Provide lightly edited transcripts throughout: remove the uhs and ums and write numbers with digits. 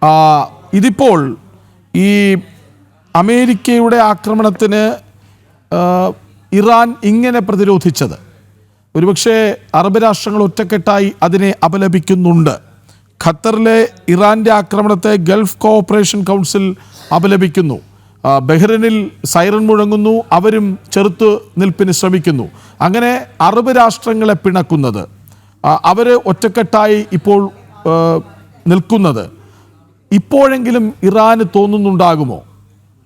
ആ, ഇതിപ്പോൾ ഈ അമേരിക്കയുടെ ആക്രമണത്തിന് ഇറാൻ ഇങ്ങനെ പ്രതിരോധിച്ചത് ഒരുപക്ഷെ അറബ് രാഷ്ട്രങ്ങൾ ഒറ്റക്കെട്ടായി അതിനെ അപലപിക്കുന്നുണ്ട്. ഖത്തറിലെ ഇറാൻ്റെ ആക്രമണത്തെ ഗൾഫ് കോഓപ്പറേഷൻ കൗൺസിൽ അപലപിക്കുന്നു. ബഹ്റിനിൽ സൈറൺ മുഴങ്ങുന്നു, അവരും ചെറുത്തു നിൽപ്പിന് ശ്രമിക്കുന്നു. അങ്ങനെ അറബ് രാഷ്ട്രങ്ങളെ പിണക്കുന്നത്, അവർ ഒറ്റക്കെട്ടായി ഇപ്പോൾ നിൽക്കുന്നത്, ഇപ്പോഴെങ്കിലും ഇറാന് തോന്നുന്നുണ്ടാകുമോ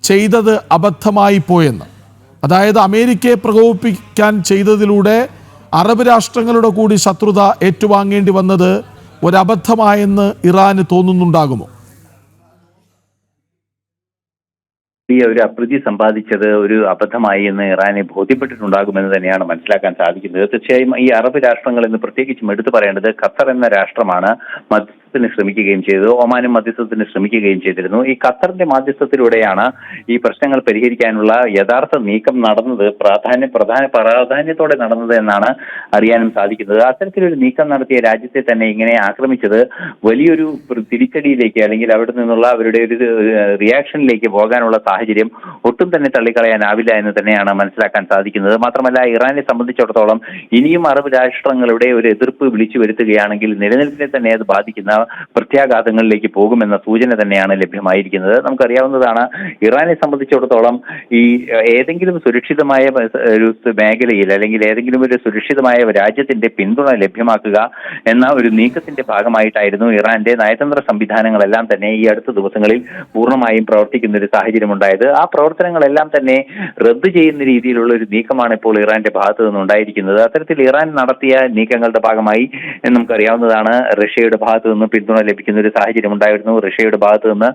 ചെയ്തത് അബദ്ധമായി പോയെന്ന്? അതായത് അമേരിക്കയെ പ്രകോപിപ്പിക്കാൻ ചെയ്തതിലൂടെ അറബ് രാഷ്ട്രങ്ങളുടെ കൂടി ശത്രുത ഏറ്റുവാങ്ങേണ്ടി വന്നത് ഒരബദ്ധമായെന്ന് ഇറാന് തോന്നുന്നുണ്ടാകുമോ? ഒരു അപ്രീതി സമ്പാദിച്ചത് ഒരു അബദ്ധമായി എന്ന് ഇറാനെ ബോധ്യപ്പെട്ടിട്ടുണ്ടാകുമെന്ന് തന്നെയാണ് മനസ്സിലാക്കാൻ സാധിക്കുന്നത്. തീർച്ചയായും ഈ അറബ് രാഷ്ട്രങ്ങൾ എന്ന് പ്രത്യേകിച്ചും എടുത്തു പറയേണ്ടത് ഖത്തർ എന്ന രാഷ്ട്രമാണ് മധ്യസ്ഥത്തിന് ശ്രമിക്കുകയും ചെയ്തത്. ഒമാനും മധ്യസ്ഥത്തിന് ശ്രമിക്കുകയും ചെയ്തിരുന്നു. ഈ ഖത്തറിന്റെ മധ്യസ്ഥത്തിലൂടെയാണ് ഈ പ്രശ്നങ്ങൾ പരിഹരിക്കാനുള്ള യഥാർത്ഥ നീക്കം നടന്നത്, പ്രാധാന്യത്തോടെ നടന്നത് എന്നാണ് അറിയാനും സാധിക്കുന്നത്. അത്തരത്തിലൊരു നീക്കം നടത്തിയ രാജ്യത്തെ തന്നെ ഇങ്ങനെ ആക്രമിച്ചത് വലിയൊരു തിരിച്ചടിയിലേക്ക്, അല്ലെങ്കിൽ അവിടെ നിന്നുള്ള അവരുടെ ഒരു റിയാക്ഷനിലേക്ക് പോകാനുള്ള സാഹചര്യം ഒട്ടും തന്നെ തള്ളിക്കളയാനാവില്ല എന്ന് തന്നെയാണ് മനസ്സിലാക്കാൻ സാധിക്കുന്നത്. മാത്രമല്ല, ഇറാനെ സംബന്ധിച്ചിടത്തോളം ഇനിയും അറബ് രാഷ്ട്രങ്ങളുടെ ഒരു എതിർപ്പ് വിളിച്ചു വരുത്തുകയാണെങ്കിൽ നിലനിൽപ്പിനെ തന്നെ അത് ബാധിക്കുന്ന പ്രത്യാഘാതങ്ങളിലേക്ക് പോകുമെന്ന സൂചന തന്നെയാണ് ലഭ്യമായിരിക്കുന്നത്. നമുക്കറിയാവുന്നതാണ്, ഇറാനെ സംബന്ധിച്ചിടത്തോളം ഈ ഏതെങ്കിലും സുരക്ഷിതമായ ഒരു മേഖലയിൽ, അല്ലെങ്കിൽ ഏതെങ്കിലും ഒരു സുരക്ഷിതമായ രാജ്യത്തിന്റെ പിന്തുണ ലഭ്യമാക്കുക എന്ന ഒരു നീക്കത്തിന്റെ ഭാഗമായിട്ടായിരുന്നു ഇറാന്റെ നയതന്ത്ര സംവിധാനങ്ങളെല്ലാം തന്നെ ഈ അടുത്ത ദിവസങ്ങളിൽ പൂർണ്ണമായും പ്രവർത്തിക്കുന്ന ഒരു സാഹചര്യം ഉണ്ടായത്. ആ പ്രവർത്തനങ്ങളെല്ലാം തന്നെ റദ്ദ് ചെയ്യുന്ന രീതിയിലുള്ള ഒരു നീക്കമാണ് ഇപ്പോൾ ഇറാന്റെ ഭാഗത്ത് നിന്നുണ്ടായിരിക്കുന്നത്. അത്തരത്തിൽ ഇറാൻ നടത്തിയ നീക്കങ്ങളുടെ ഭാഗമായി നമുക്കറിയാവുന്നതാണ്, റഷ്യയുടെ ഭാഗത്ത് നിന്ന് പിന്തുണ ലഭിക്കുന്ന ഒരു സാഹചര്യം ഉണ്ടായിരുന്നു. റഷ്യയുടെ ഭാഗത്ത് നിന്ന്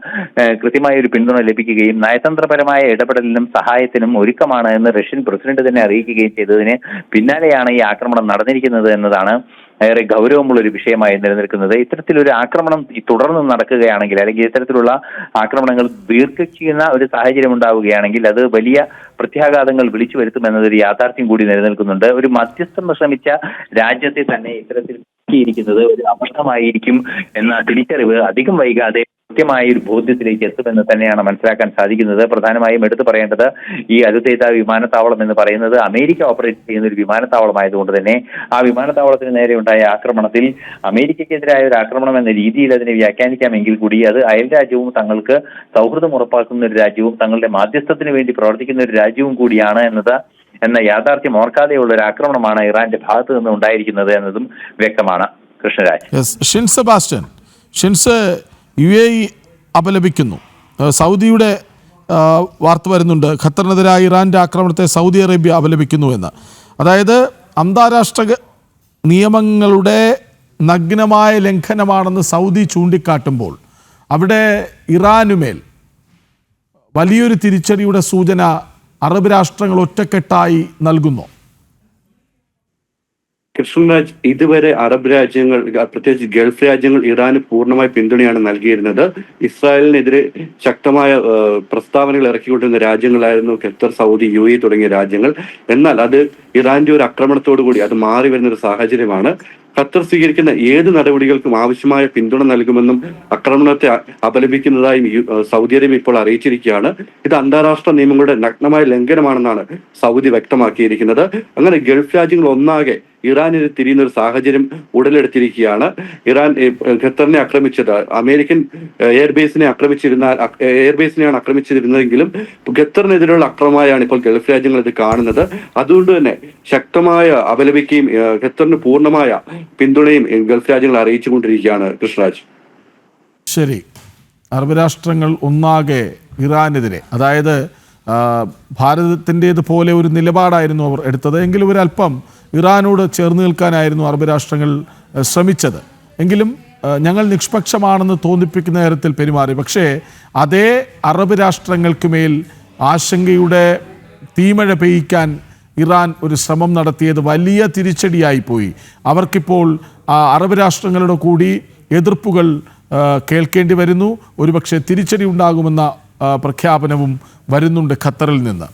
കൃത്യമായ ഒരു പിന്തുണ ലഭിക്കുകയും നയതന്ത്രപരമായ ഇടപെടലിനും സഹായത്തിനും ഒരുക്കമാണ് എന്ന് റഷ്യൻ പ്രസിഡന്റ് തന്നെ അറിയിക്കുകയും ചെയ്തതിന് പിന്നാലെയാണ് ഈ ആക്രമണം നടന്നിരിക്കുന്നത് എന്നതാണ് ഏറെ ഗൗരവമുള്ള ഒരു വിഷയമായി നിലനിൽക്കുന്നത്. ഇത്തരത്തിലൊരു ആക്രമണം തുടർന്ന് നടക്കുകയാണെങ്കിൽ, അല്ലെങ്കിൽ ഇത്തരത്തിലുള്ള ആക്രമണങ്ങൾ ദീർഘിക്കുന്ന ഒരു സാഹചര്യം ഉണ്ടാവുകയാണെങ്കിൽ അത് വലിയ പ്രത്യാഘാതങ്ങൾ വിളിച്ചു വരുത്തുമെന്നതൊരു യാഥാർത്ഥ്യം കൂടി നിലനിൽക്കുന്നുണ്ട്. ഒരു മധ്യസ്ഥം ശ്രമിച്ച രാജ്യത്തെ തന്നെ ഇത്തരത്തിൽ ിരിക്കുന്നത് ഒരു അബദ്ധമായിരിക്കും എന്ന തിരിച്ചറിവ് അധികം വൈകാതെ കൃത്യമായ ഒരു ബോധ്യത്തിലേക്ക് എത്തുമെന്ന് തന്നെയാണ് മനസ്സിലാക്കാൻ സാധിക്കുന്നത്. പ്രധാനമായും എടുത്തു പറയേണ്ടത്, ഈ അൽ-ഉതൈദ വിമാനത്താവളം എന്ന് പറയുന്നത് അമേരിക്ക ഓപ്പറേറ്റ് ചെയ്യുന്ന ഒരു വിമാനത്താവളമായതുകൊണ്ട് തന്നെ ആ വിമാനത്താവളത്തിന് നേരെ ഉണ്ടായ ആക്രമണത്തിൽ അമേരിക്കക്കെതിരായ ഒരു ആക്രമണം എന്ന രീതിയിൽ അതിനെ വ്യാഖ്യാനിക്കാമെങ്കിൽ കൂടി അത് അയൽ രാജ്യവും തങ്ങൾക്ക് സൗഹൃദം ഉറപ്പാക്കുന്ന ഒരു രാജ്യവും തങ്ങളുടെ മാധ്യസ്ഥത്തിന് വേണ്ടി പ്രവർത്തിക്കുന്ന ഒരു രാജ്യവും കൂടിയാണ് എന്ന യാഥാർത്ഥ്യം ഓർക്കാതെയുള്ള ഒരു ആക്രമണമാണ് ഇറാന്റെ ഭാഗത്ത് നിന്ന് ഉണ്ടായിരിക്കുന്നത് എന്നതും വ്യക്തമാണ്. കൃഷ്ണരാജ്. ഷിൻസ് UAE അപലപിക്കുന്നു. സൗദിയുടെ വാർത്ത വരുന്നുണ്ട്, ഖത്തറിനെതിരായ ഇറാന്റെ ആക്രമണത്തെ സൗദി അറേബ്യ അപലപിക്കുന്നു എന്ന്. അതായത് അന്താരാഷ്ട്ര നിയമങ്ങളുടെ നഗ്നമായ ലംഘനമാണെന്ന് സൗദി ചൂണ്ടിക്കാട്ടുമ്പോൾ അവിടെ ഇറാനുമേൽ വലിയൊരു തിരിച്ചടിയുടെ സൂചന അറബ് രാഷ്ട്രങ്ങൾ ഒറ്റക്കെട്ടായി നൽകുന്നു. കൃഷ്ണരാജ്, ഇതുവരെ അറബ് രാജ്യങ്ങൾ, പ്രത്യേകിച്ച് ഗൾഫ് രാജ്യങ്ങൾ ഇറാന് പൂർണ്ണമായ പിന്തുണയാണ് നൽകിയിരുന്നത്. ഇസ്രായേലിനെതിരെ ശക്തമായ പ്രസ്താവനകൾ ഇറക്കിക്കൊണ്ടിരുന്ന രാജ്യങ്ങളായിരുന്നു ഖത്തർ, സൗദി, UAE തുടങ്ങിയ രാജ്യങ്ങൾ. എന്നാൽ അത് ഇറാന്റെ ഒരു ആക്രമണത്തോടു കൂടി അത് മാറി വരുന്ന ഒരു സാഹചര്യമാണ്. ഖത്തർ സ്വീകരിക്കുന്ന ഏത് നടപടികൾക്കും ആവശ്യമായ പിന്തുണ നൽകുമെന്നും ആക്രമണത്തെ അപലപിക്കുന്നതായും സൗദി അറേബ്യ ഇപ്പോൾ അറിയിച്ചിരിക്കുകയാണ്. ഇത് അന്താരാഷ്ട്ര നിയമങ്ങളുടെ നഗ്നമായ ലംഘനമാണെന്നാണ് സൗദി വ്യക്തമാക്കിയിരിക്കുന്നത്. അങ്ങനെ ഗൾഫ് രാജ്യങ്ങൾ ഒന്നാകെ ഇറാനെതിരെ തിരിയുന്ന ഒരു സാഹചര്യം ഉടലെടുത്തിരിക്കുകയാണ്. ഇറാൻ ഖത്തറിനെ ആക്രമിച്ചത് അമേരിക്കൻ എയർബേസിനെയാണ് ആക്രമിച്ചിരുന്നതെങ്കിലും ഖത്തറിനെതിരെയുള്ള അക്രമമായാണ് ഇപ്പോൾ ഗൾഫ് രാജ്യങ്ങൾ ഇത് കാണുന്നത്. അതുകൊണ്ട് തന്നെ ശക്തമായ അപലപിക്കുകയും ഖത്തറിന് പൂർണ്ണമായ പിന്തുണയും ഗൾഫ് രാജ്യങ്ങൾ അറിയിച്ചുകൊണ്ടിരിക്കുകയാണ്. കൃഷ്ണരാജ്. ശരി, അറബ് രാഷ്ട്രങ്ങൾ ഒന്നാകെ ഇറാനെതിരെ, അതായത് ഭാരതത്തിൻ്റേതുപോലെ ഒരു നിലപാടായിരുന്നു അവർ എടുത്തത്, എങ്കിലും ഒരല്പം ഇറാനോട് ചേർന്ന് നിൽക്കാനായിരുന്നു അറബ് രാഷ്ട്രങ്ങൾ ശ്രമിച്ചത്. എങ്കിലും ഞങ്ങൾ നിഷ്പക്ഷമാണെന്ന് തോന്നിപ്പിക്കുന്ന തരത്തിൽ പെരുമാറി. പക്ഷേ അതേ അറബ് രാഷ്ട്രങ്ങൾക്ക് മേൽ ആശങ്കയുടെ തീമഴ പെയ്യിക്കാൻ ഇറാൻ ഒരു ശ്രമം നടത്തിയത് വലിയ തിരിച്ചടിയായിപ്പോയി. അവർക്കിപ്പോൾ അറബ് രാഷ്ട്രങ്ങളുടെ കൂടി എതിർപ്പുകൾ കേൾക്കേണ്ടി വരുന്നു. ഒരുപക്ഷെ തിരിച്ചടി ഉണ്ടാകുമെന്ന പ്രഖ്യാപനവും വരുന്നുണ്ട് ഖത്തറിൽ നിന്ന്.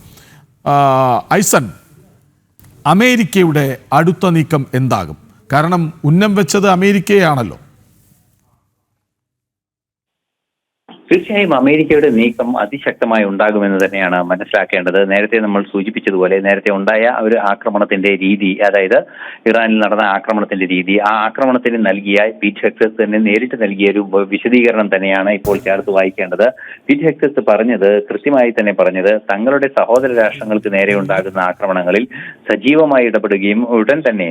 ഐസൻ, അമേരിക്കയുടെ അടുത്ത നീക്കം എന്താകും? കാരണം ഉന്നം വെച്ചത് അമേരിക്കയാണല്ലോ. തീർച്ചയായും അമേരിക്കയുടെ നീക്കം അതിശക്തമായി ഉണ്ടാകുമെന്ന് തന്നെയാണ് മനസ്സിലാക്കേണ്ടത്. നേരത്തെ നമ്മൾ സൂചിപ്പിച്ചതുപോലെ നേരത്തെ ഉണ്ടായ ഒരു ആക്രമണത്തിന്റെ രീതി, അതായത് ഇറാനിൽ നടന്ന ആക്രമണത്തിന്റെ രീതി, ആ ആക്രമണത്തിന് നൽകിയ പീറ്റ് ഹെക്സസ് തന്നെ നേരിട്ട് നൽകിയ ഒരു വിശദീകരണം തന്നെയാണ് ഇപ്പോൾ ചേർത്ത് വായിക്കേണ്ടത്. പീറ്റ് ഹെക്സസ് പറഞ്ഞത്, കൃത്യമായി തന്നെ പറഞ്ഞത്, തങ്ങളുടെ സഹോദര രാഷ്ട്രങ്ങൾക്ക് നേരെ ഉണ്ടാകുന്ന ആക്രമണങ്ങളിൽ സജീവമായി ഇടപെടുകയും ഉടൻ തന്നെ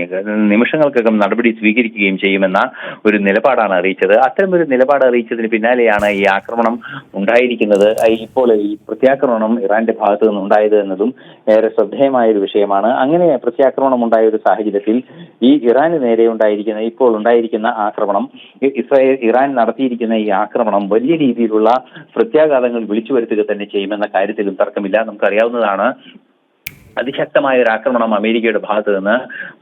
നിമിഷങ്ങൾക്കകം നടപടി സ്വീകരിക്കുകയും ചെയ്യുമെന്ന ഒരു നിലപാടാണ് അറിയിച്ചത്. അത്തരമൊരു നിലപാട് അറിയിച്ചതിന് പിന്നാലെയാണ് ഈ ആക്രമണം ഉണ്ടായിരിക്കുന്നത്. ഇപ്പോൾ ഈ പ്രത്യാക്രമണം ഇറാന്റെ ഭാഗത്ത് നിന്ന് ഉണ്ടായത് എന്നതും ഏറെ ശ്രദ്ധേയമായ ഒരു വിഷയമാണ്. അങ്ങനെ പ്രത്യാക്രമണം ഉണ്ടായ ഒരു സാഹചര്യത്തിൽ ഈ ഇറാന് നേരെ ഇപ്പോൾ ഉണ്ടായിരിക്കുന്ന ആക്രമണം, ഇറാൻ നടത്തിയിരിക്കുന്ന ഈ ആക്രമണം വലിയ രീതിയിലുള്ള പ്രത്യാഘാതങ്ങൾ വിളിച്ചു വരുത്തുക തന്നെ ചെയ്യുമെന്ന കാര്യത്തിലും തർക്കമില്ല. നമുക്കറിയാവുന്നതാണ്, അതിശക്തമായ ഒരു ആക്രമണം അമേരിക്കയുടെ ഭാഗത്ത് നിന്ന്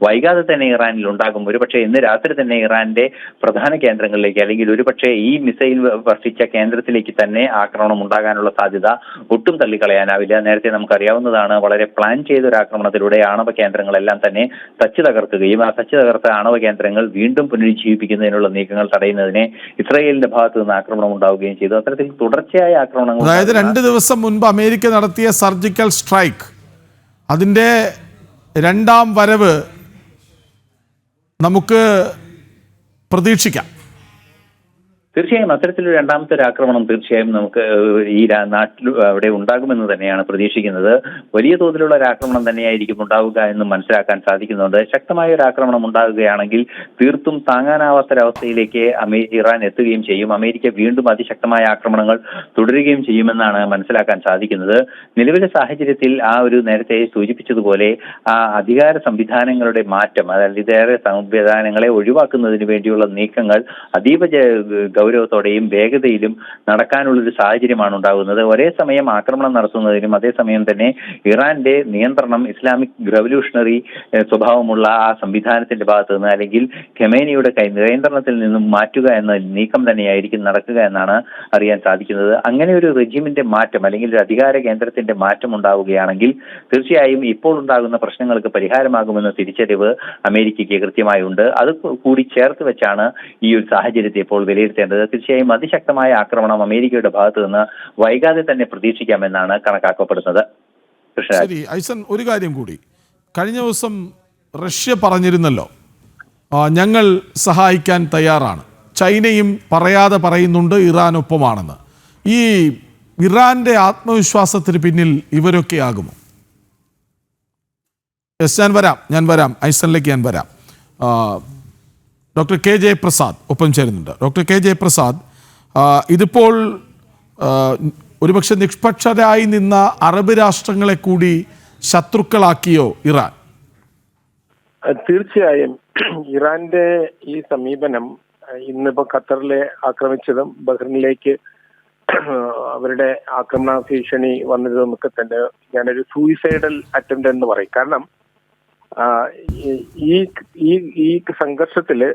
വൈകാതെ തന്നെ ഇറാനിൽ ഉണ്ടാകും. ഒരുപക്ഷെ ഇന്ന് രാത്രി തന്നെ ഇറാന്റെ പ്രധാന കേന്ദ്രങ്ങളിലേക്ക്, അല്ലെങ്കിൽ ഒരുപക്ഷെ ഈ മിസൈൽ വർഷിച്ച കേന്ദ്രത്തിലേക്ക് തന്നെ ആക്രമണം ഉണ്ടാകാനുള്ള സാധ്യത ഒട്ടും തള്ളിക്കളയാനാവില്ല. നേരത്തെ നമുക്കറിയാവുന്നതാണ്, വളരെ പ്ലാൻ ചെയ്ത ഒരു ആക്രമണത്തിലൂടെ ആണവ കേന്ദ്രങ്ങളെല്ലാം തന്നെ തച്ചു തകർക്കുകയും ആ തച്ചു തകർത്ത ആണവ കേന്ദ്രങ്ങൾ വീണ്ടും പുനരുജ്ജീവിപ്പിക്കുന്നതിനുള്ള നീക്കങ്ങൾ തടയുന്നതിനെ ഇസ്രായേലിന്റെ ഭാഗത്ത് നിന്ന് ആക്രമണം ഉണ്ടാവുകയും ചെയ്തു. അത്തരത്തിൽ തുടർച്ചയായ ആക്രമണങ്ങൾ, അതായത് 2 ദിവസം മുൻപ് അമേരിക്ക നടത്തിയ സർജിക്കൽ സ്ട്രൈക്ക്, അതിൻ്റെ രണ്ടാം വരവ് നമുക്ക് പ്രതീക്ഷിക്കാം. തീർച്ചയായും അത്തരത്തിലൊരു രണ്ടാമത്തെ ഒരു ആക്രമണം തീർച്ചയായും നമുക്ക് ഈ നാട്ടിൽ അവിടെ ഉണ്ടാകുമെന്ന് തന്നെയാണ് പ്രതീക്ഷിക്കുന്നത്. വലിയ തോതിലുള്ള ഒരു ആക്രമണം തന്നെയായിരിക്കും ഉണ്ടാവുക എന്ന് മനസ്സിലാക്കാൻ സാധിക്കുന്നുണ്ട്. ശക്തമായ ഒരു ആക്രമണം ഉണ്ടാകുകയാണെങ്കിൽ തീർത്തും താങ്ങാനാവാത്തൊരവസ്ഥയിലേക്ക് ഇറാൻ എത്തുകയും ചെയ്യും. അമേരിക്ക വീണ്ടും അതിശക്തമായ ആക്രമണങ്ങൾ തുടരുകയും ചെയ്യുമെന്നാണ് മനസ്സിലാക്കാൻ സാധിക്കുന്നത്. നിലവിലെ സാഹചര്യത്തിൽ ആ ഒരു നേരത്തെ സൂചിപ്പിച്ചതുപോലെ ആ അധികാര സംവിധാനങ്ങളുടെ മാറ്റം, അതായത് ഇതേറെ സംവിധാനങ്ങളെ ഒഴിവാക്കുന്നതിന് വേണ്ടിയുള്ള നീക്കങ്ങൾ അതീവ ഗൗരവത്തോടെയും വേഗതയിലും നടക്കാനുള്ളൊരു സാഹചര്യമാണ് ഉണ്ടാകുന്നത്. ഒരേ സമയം ആക്രമണം നടത്തുന്നതിനും അതേസമയം തന്നെ ഇറാന്റെ നിയന്ത്രണം ഇസ്ലാമിക് റവല്യൂഷണറി സ്വഭാവമുള്ള ആ സംവിധാനത്തിന്റെ ഭാഗത്ത് നിന്ന്, അല്ലെങ്കിൽ ഖമേനിയുടെ നിയന്ത്രണത്തിൽ നിന്നും മാറ്റുക എന്ന നീക്കം തന്നെയായിരിക്കും നടക്കുക എന്നാണ് അറിയാൻ സാധിക്കുന്നത്. അങ്ങനെ ഒരു റെജിമിന്റെ മാറ്റം, അല്ലെങ്കിൽ ഒരു അധികാര കേന്ദ്രത്തിന്റെ മാറ്റം ഉണ്ടാവുകയാണെങ്കിൽ തീർച്ചയായും ഇപ്പോൾ ഉണ്ടാകുന്ന പ്രശ്നങ്ങൾക്ക് പരിഹാരമാകുമെന്ന തിരിച്ചറിവ് അമേരിക്കയ്ക്ക് കൃത്യമായി ഉണ്ട്. അത് കൂടി ചേർത്ത് വെച്ചാണ് ഈ ഒരു സാഹചര്യത്തെ ഇപ്പോൾ വിലയിരുത്തേണ്ടത്. തീർച്ചയായും അതിശക്തമായ ആക്രമണം അമേരിക്കയുടെ ഭാഗത്ത് നിന്ന് വൈകാതെ തന്നെ പ്രതീക്ഷിക്കാമെന്നാണ് കണക്കാക്കപ്പെടുന്നത്. ശരി ഐസൻ, ഒരു കാര്യം കൂടി. കഴിഞ്ഞ ദിവസം റഷ്യ പറഞ്ഞിരുന്നല്ലോ, ഞങ്ങൾ സഹായിക്കാൻ തയ്യാറാണ്. ചൈനയും പറയാതെ പറയുന്നുണ്ട് ഇറാനൊപ്പമാണെന്ന്. ഈ ഇറാന്റെ ആത്മവിശ്വാസത്തിന് പിന്നിൽ ഇവരൊക്കെ ആകുമോ? യെസ്, ഞാൻ വരാം ഐസനിലേക്ക് ഞാൻ വരാം. ഡോക്ടർ കെ ജയപ്രസാദ് ഒപ്പം ചേരുന്നുണ്ട്. ഡോക്ടർ കെ ജയപ്രസാദ്, ഇതിപ്പോൾ ഒരുപക്ഷെ നിഷ്പക്ഷരായി നിന്ന അറബ് രാഷ്ട്രങ്ങളെ കൂടി ശത്രുക്കളാക്കിയോ ഇറാൻ? തീർച്ചയായും ഇറാന്റെ ഈ സമീപനം, ഇന്നിപ്പോ ഖത്തറിലെ ആക്രമിച്ചതും ബഹ്റിനിലേക്ക് അവരുടെ ആക്രമണ ഭീഷണി വന്നതുമൊക്കെ തന്നെ ഞാനൊരു സൂയിസൈഡൽ അറ്റംപ്റ്റ് എന്ന് പറയും. കാരണം ഈ സംഘർഷത്തില്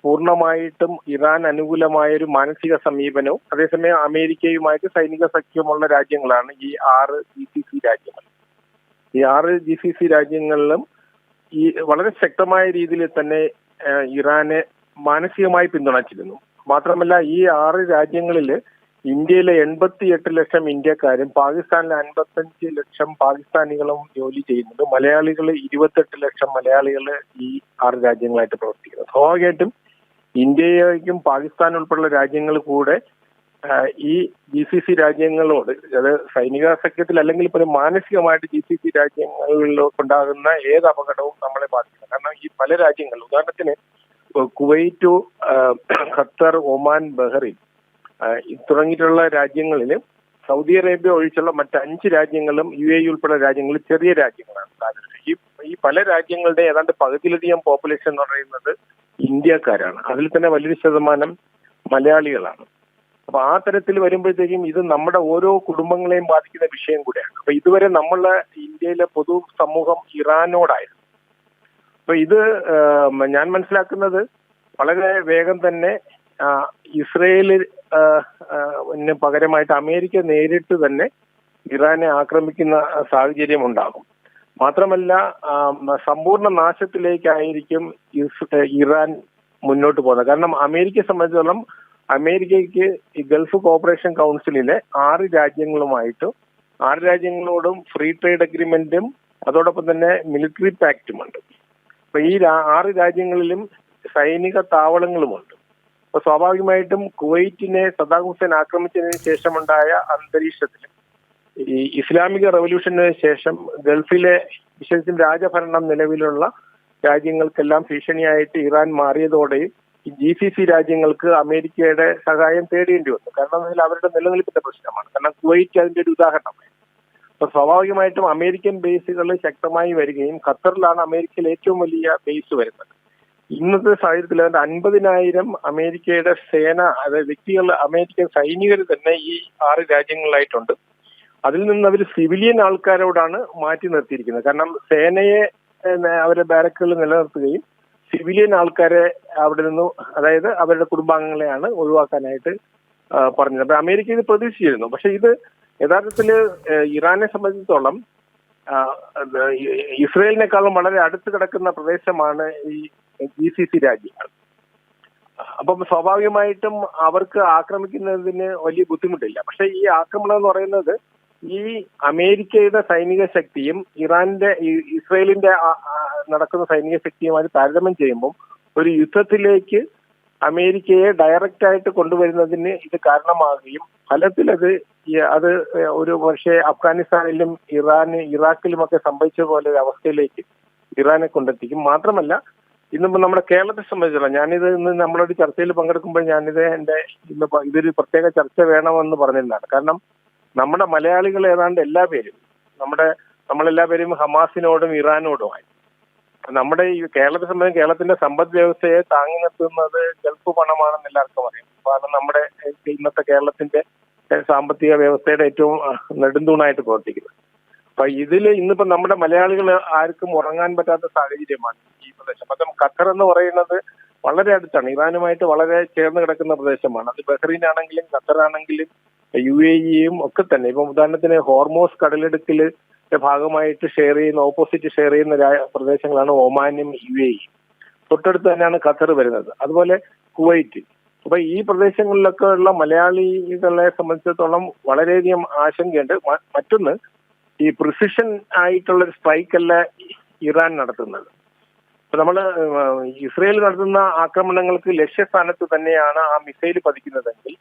പൂർണ്ണമായിട്ടും ഇറാൻ അനുകൂലമായ ഒരു മാനസിക സമീപനവും അതേസമയം അമേരിക്കയുമായിട്ട് സൈനിക സഖ്യമുള്ള രാജ്യങ്ങളാണ് ഈ 6 GCC രാജ്യങ്ങൾ. ഈ 6 GCC രാജ്യങ്ങളിലും ഈ വളരെ ശക്തമായ രീതിയിൽ തന്നെ ഇറാനെ മാനസികമായി പിന്തുണച്ചിരുന്നു. മാത്രമല്ല ഈ 6 രാജ്യങ്ങളില് ഇന്ത്യയിലെ 88 ലക്ഷം ഇന്ത്യക്കാരും പാകിസ്ഥാനിലെ 55 ലക്ഷം പാകിസ്ഥാനികളും ജോലി ചെയ്യുന്നുണ്ട്. മലയാളികൾ 28 ലക്ഷം മലയാളികൾ ഈ 6 രാജ്യങ്ങളായിട്ട് പ്രവർത്തിക്കുന്നു. സ്വാഭാവികമായിട്ടും ഇന്ത്യയ്ക്കും പാകിസ്ഥാൻ ഉൾപ്പെടെയുള്ള രാജ്യങ്ങൾ കൂടെ ഈ GCC രാജ്യങ്ങളോട്, അത് സൈനിക സഖ്യത്തിൽ അല്ലെങ്കിൽ പോലും മാനസികമായിട്ട് GCC രാജ്യങ്ങളിലുണ്ടാകുന്ന ഏത് അപകടവും നമ്മളെ ബാധിക്കുന്നു. കാരണം ഈ പല രാജ്യങ്ങൾ, ഉദാഹരണത്തിന് കുവൈറ്റ്, ഖത്തർ, ഒമാൻ, ബഹ്റൈൻ തുടങ്ങിയിട്ടുള്ള രാജ്യങ്ങളിൽ സൗദി അറേബ്യ ഒഴിച്ചുള്ള മറ്റ് 5 രാജ്യങ്ങളും UAE ഉൾപ്പെടെ രാജ്യങ്ങളിൽ ചെറിയ രാജ്യങ്ങളാണ്. ഈ പല രാജ്യങ്ങളുടെ ഏതാണ്ട് പകുതിയിലധികം പോപ്പുലേഷൻ എന്ന് പറയുന്നത് ഇന്ത്യക്കാരാണ്. അതിൽ തന്നെ വലിയൊരു ശതമാനം മലയാളികളാണ്. അപ്പൊ ആ തരത്തിൽ വരുമ്പോഴത്തേക്കും ഇത് നമ്മുടെ ഓരോ കുടുംബങ്ങളെയും ബാധിക്കുന്ന വിഷയം കൂടെയാണ്. അപ്പൊ ഇതുവരെ നമ്മളെ ഇന്ത്യയിലെ പൊതു സമൂഹം ഇറാനോടായിരുന്നു. അപ്പൊ ഇത് ഞാൻ മനസ്സിലാക്കുന്നത് വളരെ വേഗം തന്നെ ഇസ്രയേലിന് പകരമായിട്ട് അമേരിക്ക നേരിട്ട് തന്നെ ഇറാനെ ആക്രമിക്കുന്ന സാഹചര്യം ഉണ്ടാകും. മാത്രമല്ല സമ്പൂർണ്ണ നാശത്തിലേക്കായിരിക്കും ഇറാൻ മുന്നോട്ട് പോകുന്നത്. കാരണം അമേരിക്കയെ സംബന്ധിച്ചിടത്തോളം അമേരിക്കയ്ക്ക് ഈ ഗൾഫ് കോപ്പറേഷൻ കൗൺസിലിലെ 6 രാജ്യങ്ങളോടും ഫ്രീ ട്രേഡ് അഗ്രിമെന്റും അതോടൊപ്പം തന്നെ മിലിറ്ററി പാക്റ്റുമുണ്ട്. അപ്പൊ ഈ 6 രാജ്യങ്ങളിലും സൈനിക താവളങ്ങളുമുണ്ട്. അപ്പൊ സ്വാഭാവികമായിട്ടും കുവൈറ്റിനെ സദ്ദാം ഹുസൈൻ ആക്രമിച്ചതിന് ശേഷമുണ്ടായ അന്തരീക്ഷത്തിൽ ഈ ഇസ്ലാമിക റവല്യൂഷന് ശേഷം ഗൾഫിലെ വിശേഷിച്ചും രാജഭരണം നിലവിലുള്ള രാജ്യങ്ങൾക്കെല്ലാം ഭീഷണിയായിട്ട് ഇറാൻ മാറിയതോടെയും ഈ GCC രാജ്യങ്ങൾക്ക് അമേരിക്കയുടെ സഹായം തേടേണ്ടി വന്നു. കാരണം അതിൽ അവരുടെ നിലനിൽപ്പിന്റെ പ്രശ്നമാണ്. കാരണം കുവൈറ്റ് അതിന്റെ ഒരു ഉദാഹരണമായി. അപ്പൊ സ്വാഭാവികമായിട്ടും അമേരിക്കൻ ബേസുകൾ ശക്തമായി വരികയും ഖത്തറിലാണ് അമേരിക്കയിൽ ഏറ്റവും വലിയ ബേസ് വരുന്നത്. ഇന്നത്തെ സാഹചര്യത്തിൽ 50,000 അമേരിക്കയുടെ സേന, അതായത് വ്യക്തികൾ, അമേരിക്കൻ സൈനികർ തന്നെ ഈ 6 രാജ്യങ്ങളിലായിട്ടുണ്ട്. അതിൽ നിന്ന് അവർ സിവിലിയൻ ആൾക്കാരോടാണ് മാറ്റി നിർത്തിയിരിക്കുന്നത്. കാരണം സേനയെ അവരുടെ ബാരക്കുകൾ നിലനിർത്തുകയും സിവിലിയൻ ആൾക്കാരെ അവിടെ നിന്ന്, അതായത് അവരുടെ കുടുംബാംഗങ്ങളെയാണ് ഒഴിവാക്കാനായിട്ട് പറഞ്ഞത്. അപ്പൊ അമേരിക്ക ഇത് പ്രതീക്ഷിച്ചിരുന്നു. പക്ഷെ ഇത് യഥാർത്ഥത്തിൽ ഇറാനെ സംബന്ധിച്ചിടത്തോളം ഇസ്രയേലിനേക്കാളും വളരെ അടുത്ത് കിടക്കുന്ന പ്രദേശമാണ് ഈ GCC രാജ്യങ്ങൾ. അപ്പം സ്വാഭാവികമായിട്ടും അവർക്ക് ആക്രമിക്കുന്നതിന് വലിയ ബുദ്ധിമുട്ടില്ല. പക്ഷെ ഈ ആക്രമണം എന്ന് പറയുന്നത് ഈ അമേരിക്കയുടെ സൈനിക ശക്തിയും ഇസ്രയേലിന്റെ നടക്കുന്ന സൈനിക ശക്തിയുമായി താരതമ്യം ചെയ്യുമ്പോൾ ഒരു യുദ്ധത്തിലേക്ക് അമേരിക്കയെ ഡയറക്റ്റ് ആയിട്ട് കൊണ്ടുവരുന്നതിന് ഇത് കാരണമാകുകയും ഫലത്തിൽ അത് ഒരു പക്ഷേ അഫ്ഗാനിസ്ഥാനിലും ഇറാഖിലുമൊക്കെ സംഭവിച്ച പോലെ ഒരു അവസ്ഥയിലേക്ക് ഇറാനെ കൊണ്ടെത്തിക്കും. മാത്രമല്ല ഇന്നിപ്പോ നമ്മുടെ കേരളത്തെ സംബന്ധിച്ചിടത്തോളം ഇന്ന് നമ്മളൊരു ചർച്ചയിൽ പങ്കെടുക്കുമ്പോൾ ഇതൊരു പ്രത്യേക ചർച്ച വേണമെന്ന് പറഞ്ഞിരുന്നതാണ്. കാരണം നമ്മുടെ മലയാളികൾ ഏതാണ്ട് നമ്മളെല്ലാവരും ഹമാസിനോടും ഇറാനോടുമായി. നമ്മുടെ ഈ കേരളത്തെ സംബന്ധിച്ച് കേരളത്തിന്റെ സമ്പദ് വ്യവസ്ഥയെ താങ്ങി നിർത്തുന്നത് ഗൾഫ് പണമാണെന്ന് എല്ലാവർക്കും അറിയാം. കാരണം നമ്മുടെ ഇന്നത്തെ കേരളത്തിന്റെ സാമ്പത്തിക വ്യവസ്ഥയുടെ ഏറ്റവും നെടുന്തൂണായിട്ട് പ്രവർത്തിക്കുന്നത്. അപ്പൊ ഇന്നിപ്പോ നമ്മുടെ മലയാളികൾ ആർക്കും ഉറങ്ങാൻ പറ്റാത്ത സാഹചര്യമാണ് ഈ പ്രദേശം. അപ്പം ഖത്തർ എന്ന് പറയുന്നത് വളരെ അടുത്താണ്, ഇറാനുമായിട്ട് വളരെ ചേർന്ന് കിടക്കുന്ന പ്രദേശമാണ്. അത് ബഹ്റൈൻ ആണെങ്കിലും ഖത്തറാണെങ്കിലും UAE ഒക്കെ തന്നെ. ഇപ്പം ഉദാഹരണത്തിന് ഹോർമോസ് കടലിടുക്കില് ഭാഗമായിട്ട് ഓപ്പോസിറ്റ് ഷെയർ ചെയ്യുന്ന പ്രദേശങ്ങളാണ് ഒമാനും UAE. തൊട്ടടുത്ത് തന്നെയാണ് ഖത്തർ വരുന്നത്. അതുപോലെ കുവൈറ്റ്. അപ്പൊ ഈ പ്രദേശങ്ങളിലൊക്കെ ഉള്ള മലയാളികളെ സംബന്ധിച്ചിടത്തോളം വളരെയധികം ആശങ്കയുണ്ട്. മറ്റൊന്ന്, ഈ പ്രിസിഷൻ ആയിട്ടുള്ള ഒരു സ്ട്രൈക്കല്ല ഇറാൻ നടത്തുന്നത്. അപ്പൊ നമ്മള് ഇസ്രയേൽ നടത്തുന്ന ആക്രമണങ്ങൾക്ക് ലക്ഷ്യസ്ഥാനത്ത് തന്നെയാണ് ആ മിസൈൽ പതിക്കുന്നതെങ്കിൽ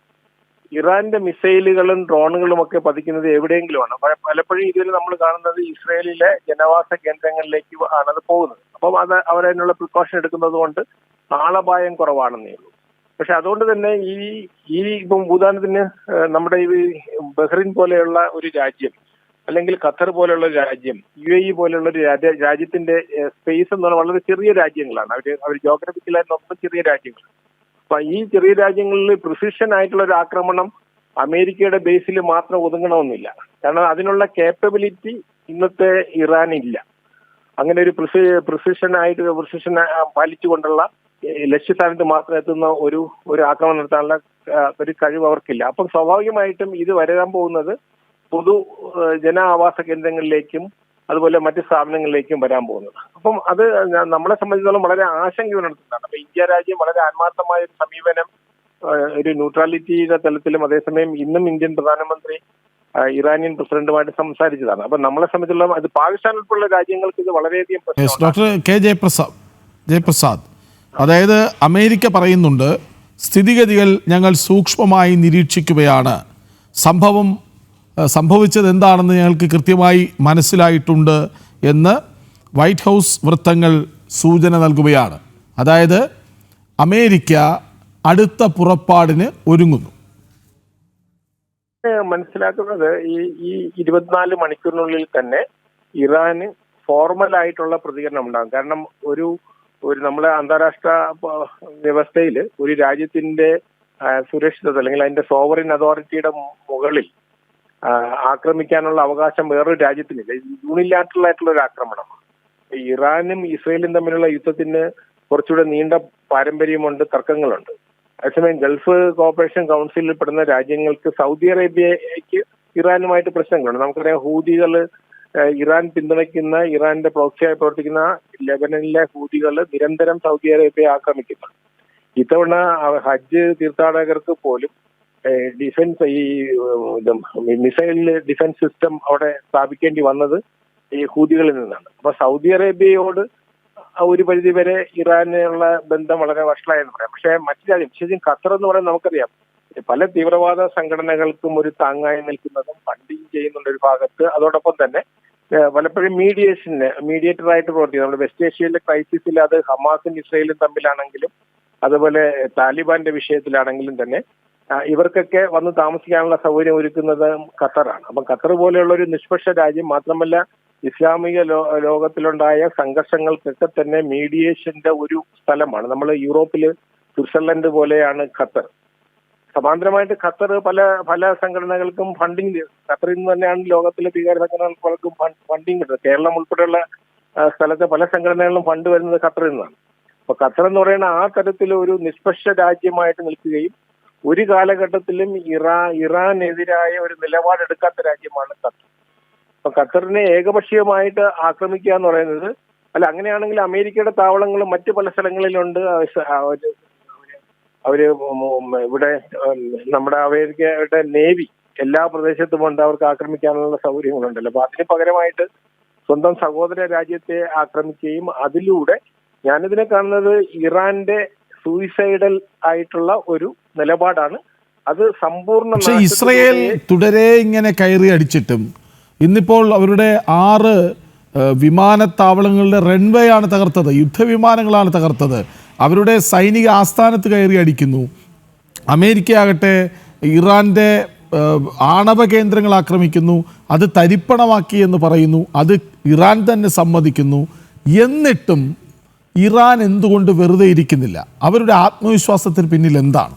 ഇറാന്റെ മിസൈലുകളും ഡ്രോണുകളും ഒക്കെ പതിക്കുന്നത് എവിടെയെങ്കിലുമാണ്. പലപ്പോഴും ഇതിൽ നമ്മൾ കാണുന്നത് ഇസ്രയേലിലെ ജനവാസ കേന്ദ്രങ്ങളിലേക്ക് ആണത് പോകുന്നത്. അപ്പം അവരതിനുള്ള പ്രിക്കോഷൻ എടുക്കുന്നത് കൊണ്ട് ആളപായം കുറവാണെന്നേ ഉള്ളൂ. പക്ഷെ അതുകൊണ്ട് തന്നെ ഈ ഇപ്പം ഉദാഹരണത്തിന് നമ്മുടെ ഈ ബഹ്റിൻ പോലെയുള്ള ഒരു രാജ്യം, അല്ലെങ്കിൽ ഖത്തർ പോലെയുള്ള ഒരു രാജ്യം, UAE പോലെയുള്ള ഒരു രാജ്യത്തിന്റെ സ്പേസ് എന്ന് പറഞ്ഞാൽ വളരെ ചെറിയ രാജ്യങ്ങളാണ്. അവർ ജോഗ്രഫിക്കലായി നോക്കുമ്പോൾ ചെറിയ രാജ്യങ്ങൾ. അപ്പൊ ഈ ചെറിയ രാജ്യങ്ങളിൽ പ്രിസിഷൻ ആയിട്ടുള്ള ഒരു ആക്രമണം അമേരിക്കയുടെ ബേസിൽ മാത്രം ഒതുങ്ങണമെന്നില്ല. കാരണം അതിനുള്ള കേപ്പബിലിറ്റി ഇന്നത്തെ ഇറാനില്ല. അങ്ങനെ ഒരു പ്രിസിഷൻ പാലിച്ചുകൊണ്ടുള്ള ലക്ഷ്യസ്ഥാനത്ത് മാത്രം എത്തുന്ന ഒരു ആക്രമണം നടത്താനുള്ള ഒരു കഴിവ് അവർക്കില്ല. അപ്പം സ്വാഭാവികമായിട്ടും ഇത് വരാൻ പോകുന്നത് പൊതു ജനാവാസ കേന്ദ്രങ്ങളിലേക്കും അതുപോലെ മറ്റ് സ്ഥാപനങ്ങളിലേക്കും വരാൻ പോകുന്നത്. അപ്പം അത് നമ്മളെ സംബന്ധിച്ചിടത്തോളം വളരെ ആശങ്കയുണർത്തുന്നതാണ്. അപ്പൊ ഇന്ത്യ രാജ്യം വളരെ ആത്മാർത്ഥമായ ഒരു സമീപനം ഒരു ന്യൂട്രാലിറ്റിയുടെ തലത്തിലും അതേസമയം ഇന്നും ഇന്ത്യൻ പ്രധാനമന്ത്രി ഇറാനിയൻ പ്രസിഡന്റുമായിട്ട് സംസാരിച്ചതാണ്. അപ്പൊ നമ്മളെ സംബന്ധിച്ചിടത്തോളം അത് പാകിസ്ഥാൻ ഉൾപ്പെടെയുള്ള രാജ്യങ്ങൾക്ക് ഇത് വളരെയധികം പ്രശ്നമാണ്. ഡോക്ടർ കെ ജയപ്രസാദ്, അതായത് അമേരിക്ക പറയുന്നുണ്ട് സ്ഥിതിഗതികൾ ഞങ്ങൾ സൂക്ഷ്മമായി നിരീക്ഷിക്കുകയാണ്, സംഭവിച്ചത് എന്താണെന്ന് ഞങ്ങൾക്ക് കൃത്യമായി മനസ്സിലായിട്ടുണ്ട് എന്ന് വൈറ്റ് ഹൗസ് വൃത്തങ്ങൾ സൂചന നൽകുകയാണ്. അതായത് അമേരിക്ക അടുത്ത പുറപ്പാടിന് ഒരുങ്ങുന്നു. മനസ്സിലാക്കുന്നത് ഈ 24 മണിക്കൂറിനുള്ളിൽ തന്നെ ഇറാന് ഫോർമൽ ആയിട്ടുള്ള പ്രതികരണം ഉണ്ടാകും. കാരണം ഒരു നമ്മളെ അന്താരാഷ്ട്ര വ്യവസ്ഥയിൽ ഒരു രാജ്യത്തിന്റെ സുരക്ഷിതത്വം അല്ലെങ്കിൽ അതിന്റെ സോവറിൻ അതോറിറ്റിയുടെ മുകളിൽ ആക്രമിക്കാനുള്ള അവകാശം വേറൊരു രാജ്യത്തിനില്ല. യൂണിലാറ്ററൽ ആയിട്ടുള്ള ഒരു ആക്രമണമാണ്. ഇറാനും ഇസ്രയേലും തമ്മിലുള്ള യുദ്ധത്തിന് കുറച്ചുകൂടെ നീണ്ട പാരമ്പര്യമുണ്ട്, തർക്കങ്ങളുണ്ട്. അതേസമയം ഗൾഫ് കോപ്പറേഷൻ കൗൺസിലിൽ പെടുന്ന രാജ്യങ്ങൾക്ക് സൗദി അറേബ്യയ്ക്ക് ഇറാനുമായിട്ട് പ്രശ്നങ്ങളുണ്ട്. നമുക്കറിയാം, ഹൂതികൾ ഇറാൻ പിന്തുണയ്ക്കുന്ന, ഇറാന്റെ പ്രോക്സിയായി പ്രവർത്തിക്കുന്ന ലെബനനിലെ ഹൂതികൾ നിരന്തരം സൗദി അറേബ്യയെ ആക്രമിക്കുന്നു. ഇത്തവണ ഹജ്ജ് തീർത്ഥാടകർക്ക് പോലും ഡിഫൻസ് മിസൈൽ ഡിഫൻസ് സിസ്റ്റം അവിടെ സ്ഥാപിക്കേണ്ടി വന്നത് ഈ ഹൂതികളിൽ നിന്നാണ്. അപ്പൊ സൗദി അറേബ്യയോട് ഒരു പരിധി വരെ ഇറാനുള്ള ബന്ധം വളരെ വഷളായെന്ന് പറയാം. പക്ഷേ മറ്റു രാജ്യം, വിശേഷിച്ചും ഖത്തർ എന്ന് പറയുന്നത് നമുക്കറിയാം, പല തീവ്രവാദ സംഘടനകൾക്കും ഒരു താങ്ങായി നിൽക്കുന്നതും ഫണ്ടിങ് ചെയ്യുന്നുണ്ട് ഒരു ഭാഗത്ത്. അതോടൊപ്പം തന്നെ പലപ്പോഴും മീഡിയേറ്ററായിട്ട് പ്രവർത്തിക്കും. നമ്മുടെ വെസ്റ്റ് ഏഷ്യയിലെ ക്രൈസിസിൽ അത് ഹമാസും ഇസ്രയേലും തമ്മിലാണെങ്കിലും അതുപോലെ താലിബാന്റെ വിഷയത്തിലാണെങ്കിലും തന്നെ ഇവർക്കൊക്കെ വന്ന് താമസിക്കാനുള്ള സൗകര്യം ഒരുക്കുന്നത് ഖത്തറാണ്. അപ്പം ഖത്തർ പോലെയുള്ള ഒരു നിഷ്പക്ഷ രാജ്യം, മാത്രമല്ല ഇസ്ലാമിക ലോകത്തിലുണ്ടായ സംഘർഷങ്ങൾക്കൊക്കെ തന്നെ മീഡിയേഷന്റെ ഒരു സ്ഥലമാണ്. നമ്മൾ യൂറോപ്പില് സ്വിറ്റ്സർലൻഡ് പോലെയാണ് ഖത്തർ. സമാന്തരമായിട്ട് ഖത്തർ പല സംഘടനകൾക്കും ഫണ്ടിങ്, ഖത്തറിൽ നിന്ന് തന്നെയാണ് ലോകത്തിലെ ഭീകര സംഘടനകൾക്കും ഫണ്ടിങ് കിട്ടുന്നത്. കേരളം ഉൾപ്പെടെയുള്ള സ്ഥലത്തെ പല സംഘടനകളിലും ഫണ്ട് വരുന്നത് ഖത്തറിൽ നിന്നാണ്. അപ്പൊ ഖത്തർ എന്ന് പറയുന്ന ആ തരത്തിൽ ഒരു നിഷ്പക്ഷ രാജ്യമായിട്ട് നിൽക്കുകയും ഒരു കാലഘട്ടത്തിലും ഇറാനെതിരായ ഒരു നിലപാടെടുക്കാത്ത രാജ്യമാണ് ഖത്തർ. അപ്പൊ ഖത്തറിനെ ഏകപക്ഷീയമായിട്ട് ആക്രമിക്കുക എന്ന് പറയുന്നത്, അല്ല അങ്ങനെയാണെങ്കിൽ അമേരിക്കയുടെ താവളങ്ങളും മറ്റു പല സ്ഥലങ്ങളിലുണ്ട്. അവര് ഇവിടെ നമ്മുടെ അമേരിക്കയുടെ നേവി എല്ലാ പ്രദേശത്തുമുണ്ട്, അവർക്ക് ആക്രമിക്കാനുള്ള സൗകര്യങ്ങളുണ്ടല്ലോ. അപ്പൊ അതിന് പകരമായിട്ട് സ്വന്തം സഹോദര രാജ്യത്തെ ആക്രമിക്കുകയും അതിലൂടെ ഞാനിതിനെ കാണുന്നത് ഇറാന്റെ സൂയിസൈഡൽ ആയിട്ടുള്ള ഒരു നിലപാടാണ്. അത് സമ്പൂർണ്ണ. പക്ഷേ ഇസ്രയേൽ തുടരെ ഇങ്ങനെ കയറി അടിച്ചിട്ടും ഇന്നിപ്പോൾ അവരുടെ 6 വിമാനത്താവളങ്ങളുടെ റൺവേ ആണ് തകർത്തത്, യുദ്ധവിമാനങ്ങളാണ് തകർത്തത്, അവരുടെ സൈനിക ആസ്ഥാനത്ത് കയറി അടിക്കുന്നു. അമേരിക്കയാകട്ടെ ഇറാന്റെ ആണവ കേന്ദ്രങ്ങൾ ആക്രമിക്കുന്നു, അത് തരിപ്പണമാക്കി എന്ന് പറയുന്നു, അത് ഇറാൻ തന്നെ സമ്മതിക്കുന്നു. എന്നിട്ടും ഇറാൻ എന്തുകൊണ്ട് വെറുതെ ഇരിക്കുന്നില്ല? അവരുടെ ആത്മവിശ്വാസത്തിന് പിന്നിൽ എന്താണ്?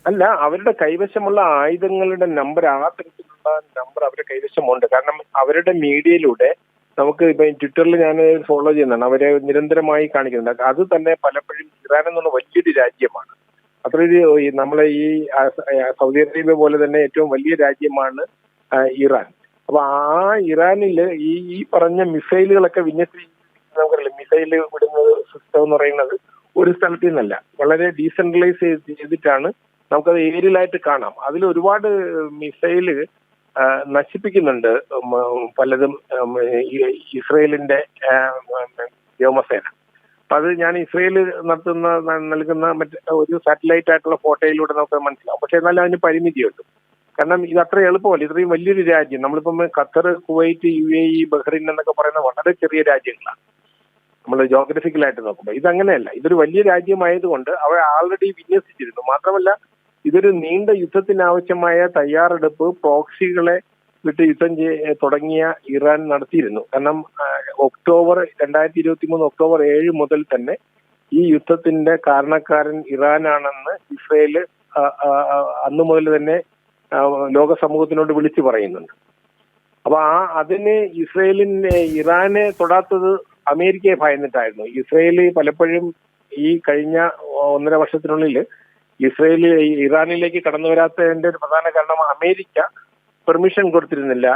അല്ല, അവരുടെ കൈവശമുള്ള ആയുധങ്ങളുടെ നമ്പർ, ആ തരത്തിലുള്ള നമ്പർ അവരുടെ കൈവശമുണ്ട്. കാരണം അവരുടെ മീഡിയയിലൂടെ നമുക്ക് ഇപ്പൊ ട്വിറ്ററിൽ ഞാൻ ഫോളോ ചെയ്യുന്നതാണ്, അവരെ നിരന്തരമായി കാണിക്കുന്നുണ്ട്. അത് തന്നെ പലപ്പോഴും ഇറാൻ എന്നുള്ള വലിയൊരു രാജ്യമാണ്. അത്രയൊരു നമ്മളെ ഈ സൗദി അറേബ്യ പോലെ തന്നെ ഏറ്റവും വലിയ രാജ്യമാണ് ഇറാൻ. അപ്പൊ ആ ഇറാനില് ഈ പറഞ്ഞ മിസൈലുകളൊക്കെ നമുക്കറിയില്ല, മിസൈൽ വിടുന്നത് സിസ്റ്റം എന്ന് പറയുന്നത് ഒരു സ്ഥലത്ത് നിന്നല്ല, വളരെ ഡീസെൻട്രലൈസ് ചെയ്തിട്ടാണ് നമുക്കത് ഏരിയലായിട്ട് കാണാം. അതിൽ ഒരുപാട് മിസൈല് നശിപ്പിക്കുന്നുണ്ട് പലതും ഇസ്രയേലിന്റെ വ്യോമസേന. അപ്പൊ അത് ഞാൻ ഇസ്രയേൽ നൽകുന്ന ഒരു സാറ്റലൈറ്റ് ആയിട്ടുള്ള ഫോട്ടോയിലൂടെ നമുക്ക് മനസ്സിലാവും. പക്ഷെ എന്നാലും അതിന് പരിമിതിയുണ്ട്. കാരണം ഇത് അത്ര എളുപ്പമല്ല. ഇത്രയും വലിയൊരു രാജ്യം, നമ്മളിപ്പം ഖത്തർ, കുവൈറ്റ്, UAE, ബഹ്റിൻ എന്നൊക്കെ പറയുന്ന വളരെ ചെറിയ രാജ്യങ്ങളാണ് നമ്മൾ ജോഗ്രഫിക്കലായിട്ട് നോക്കുമ്പോൾ. ഇതങ്ങനെയല്ല, ഇതൊരു വലിയ രാജ്യമായതുകൊണ്ട് അവർ ആൾറെഡി വിന്യസിച്ചിരുന്നു. മാത്രമല്ല ഇതൊരു നീണ്ട യുദ്ധത്തിനാവശ്യമായ തയ്യാറെടുപ്പ് പ്രോക്സികളെ വിട്ട് യുദ്ധം തുടങ്ങിയ ഇറാൻ നടത്തിയിരുന്നു. കാരണം 2023 ഒക്ടോബർ 7 മുതൽ തന്നെ ഈ യുദ്ധത്തിന്റെ കാരണക്കാരൻ ഇറാനാണെന്ന് ഇസ്രയേല് അന്നു മുതൽ തന്നെ ലോക സമൂഹത്തിനോട് വിളിച്ചു പറയുന്നുണ്ട്. അപ്പൊ അതിന് ഇറാനെ തൊടാത്തത് അമേരിക്കയെ ഭയന്നിട്ടായിരുന്നു. ഇസ്രയേല് പലപ്പോഴും ഈ കഴിഞ്ഞ 1.5 വർഷത്തിനുള്ളിൽ ഇസ്രയേല് ഇറാനിലേക്ക് കടന്നു വരാത്തതിന്റെ ഒരു പ്രധാന കാരണം അമേരിക്ക പെർമിഷൻ കൊടുത്തിരുന്നില്ല